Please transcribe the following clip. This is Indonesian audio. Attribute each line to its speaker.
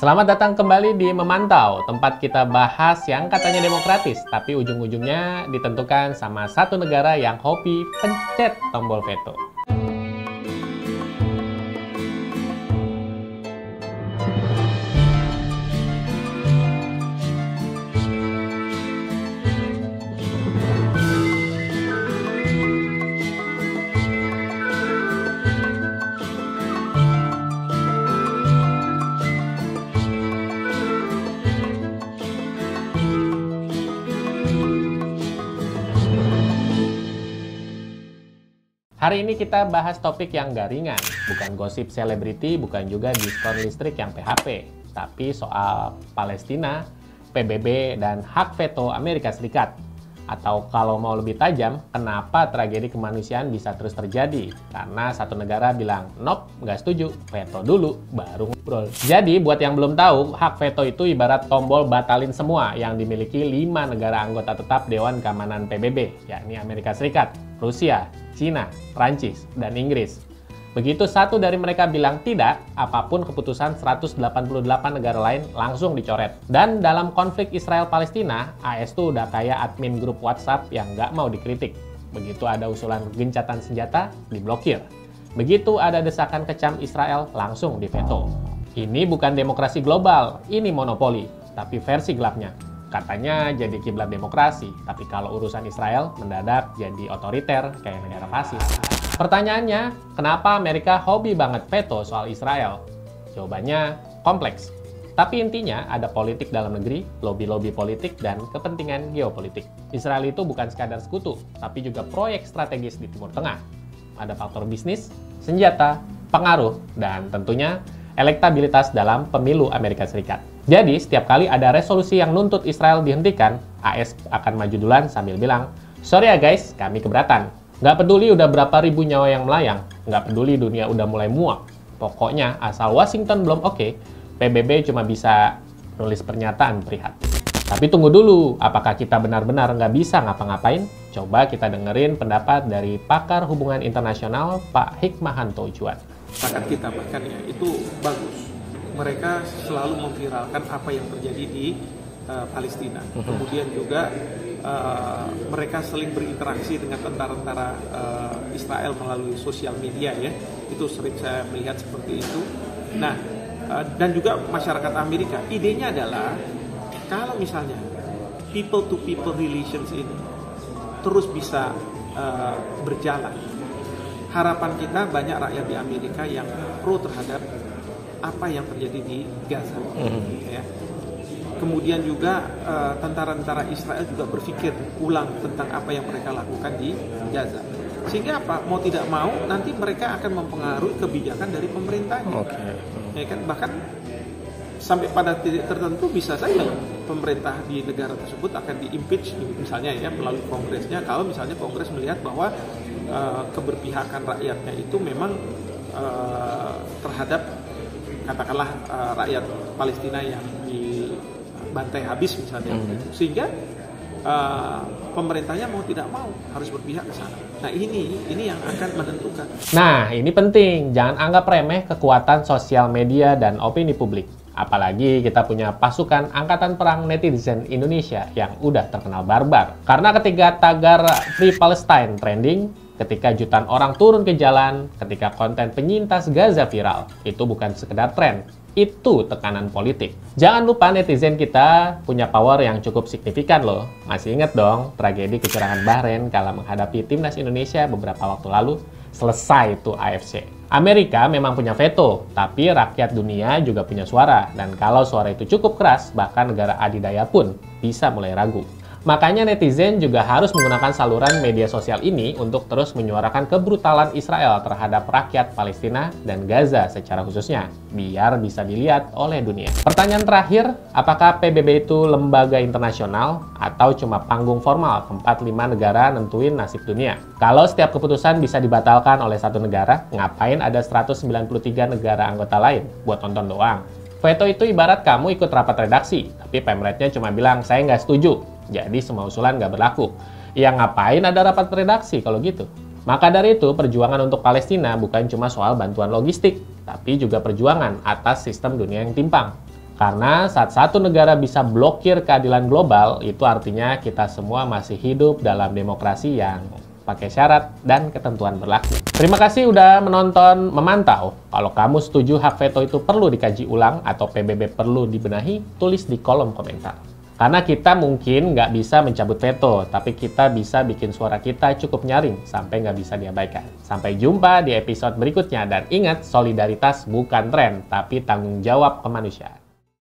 Speaker 1: Selamat datang kembali di Memantau, tempat kita bahas yang katanya demokratis, tapi ujung-ujungnya ditentukan sama satu negara yang hobi pencet tombol veto. Hari ini kita bahas topik yang gak ringan, bukan gosip selebriti, bukan juga diskon listrik yang PHP, tapi soal Palestina, PBB, dan hak veto Amerika Serikat. Atau kalau mau lebih tajam, kenapa tragedi kemanusiaan bisa terus terjadi? Karena satu negara bilang, nope, nggak setuju, veto dulu, baru ngobrol. Jadi, buat yang belum tahu, hak veto itu ibarat tombol batalin semua yang dimiliki 5 negara anggota tetap Dewan Keamanan PBB, yakni Amerika Serikat, Rusia, Cina, Prancis, dan Inggris. Begitu satu dari mereka bilang tidak, apapun keputusan 188 negara lain langsung dicoret. Dan dalam konflik Israel-Palestina, AS tuh udah kayak admin grup WhatsApp yang nggak mau dikritik. Begitu ada usulan gencatan senjata, diblokir. Begitu ada desakan kecam Israel, langsung diveto. Ini bukan demokrasi global, ini monopoli, tapi versi gelapnya. Katanya jadi kiblat demokrasi, tapi kalau urusan Israel mendadak jadi otoriter kayak negara fasis. Pertanyaannya, kenapa Amerika hobi banget veto soal Israel? Jawabannya kompleks. Tapi intinya ada politik dalam negeri, lobby-lobby politik, dan kepentingan geopolitik. Israel itu bukan sekadar sekutu, tapi juga proyek strategis di Timur Tengah. Ada faktor bisnis, senjata, pengaruh, dan tentunya elektabilitas dalam pemilu Amerika Serikat. Jadi, setiap kali ada resolusi yang nuntut Israel dihentikan, AS akan maju duluan sambil bilang, sorry ya guys, kami keberatan. Nggak peduli udah berapa ribu nyawa yang melayang, nggak peduli dunia udah mulai muak. Pokoknya, asal Washington belum oke, PBB cuma bisa nulis pernyataan prihatin. Tapi tunggu dulu, apakah kita benar-benar nggak bisa ngapa-ngapain? Coba kita dengerin pendapat dari pakar hubungan internasional, Pak Hikmahanto Juan.
Speaker 2: Masyarakat kita bahkan ya, itu bagus. Mereka selalu memviralkan apa yang terjadi di Palestina. Kemudian juga mereka saling berinteraksi dengan tentara-tentara Israel melalui sosial media ya. Itu sering saya melihat seperti itu. Nah, dan juga masyarakat Amerika. Idenya adalah kalau misalnya people to people relations ini terus bisa berjalan. Harapan kita banyak rakyat di Amerika yang pro terhadap apa yang terjadi di Gaza. Ya. Kemudian juga tentara-tentara Israel juga berpikir ulang tentang apa yang mereka lakukan di Gaza. Sehingga apa? Mau tidak mau nanti mereka akan mempengaruhi kebijakan dari pemerintahnya. Ya kan? Bahkan sampai pada titik tertentu bisa saja pemerintah di negara tersebut akan di-impeach misalnya ya melalui kongresnya kalau misalnya kongres melihat bahwa keberpihakan rakyatnya itu memang terhadap katakanlah rakyat Palestina yang dibantai habis misalnya, sehingga pemerintahnya mau tidak mau harus berpihak ke sana. Nah ini yang akan menentukan.
Speaker 1: Nah ini penting, jangan anggap remeh kekuatan sosial media dan opini publik. Apalagi kita punya pasukan angkatan perang netizen Indonesia yang udah terkenal barbar. Karena ketika tagar Free Palestine trending, ketika jutaan orang turun ke jalan, ketika konten penyintas Gaza viral, itu bukan sekedar tren, itu tekanan politik. Jangan lupa netizen kita punya power yang cukup signifikan loh. Masih ingat dong tragedi kecurangan Bahrain kala menghadapi timnas Indonesia beberapa waktu lalu? Selesai itu AFC. Amerika memang punya veto, tapi rakyat dunia juga punya suara. Dan kalau suara itu cukup keras, bahkan negara adidaya pun bisa mulai ragu. Makanya netizen juga harus menggunakan saluran media sosial ini untuk terus menyuarakan kebrutalan Israel terhadap rakyat Palestina dan Gaza secara khususnya, biar bisa dilihat oleh dunia. Pertanyaan terakhir, apakah PBB itu lembaga internasional atau cuma panggung formal tempat 5 negara nentuin nasib dunia? Kalau setiap keputusan bisa dibatalkan oleh satu negara, ngapain ada 193 negara anggota lain buat nonton doang? Veto itu ibarat kamu ikut rapat redaksi, tapi pemretnya cuma bilang, saya nggak setuju. Jadi semua usulan nggak berlaku. Ya ngapain ada rapat redaksi kalau gitu? Maka dari itu, perjuangan untuk Palestina bukan cuma soal bantuan logistik, tapi juga perjuangan atas sistem dunia yang timpang. Karena saat satu negara bisa blokir keadilan global, itu artinya kita semua masih hidup dalam demokrasi yang pakai syarat dan ketentuan berlaku. Terima kasih udah menonton Memantau. Kalau kamu setuju hak veto itu perlu dikaji ulang atau PBB perlu dibenahi, tulis di kolom komentar. Karena kita mungkin nggak bisa mencabut veto, tapi kita bisa bikin suara kita cukup nyaring sampai nggak bisa diabaikan. Sampai jumpa di episode berikutnya, dan ingat, solidaritas bukan tren, tapi tanggung jawab kemanusiaan.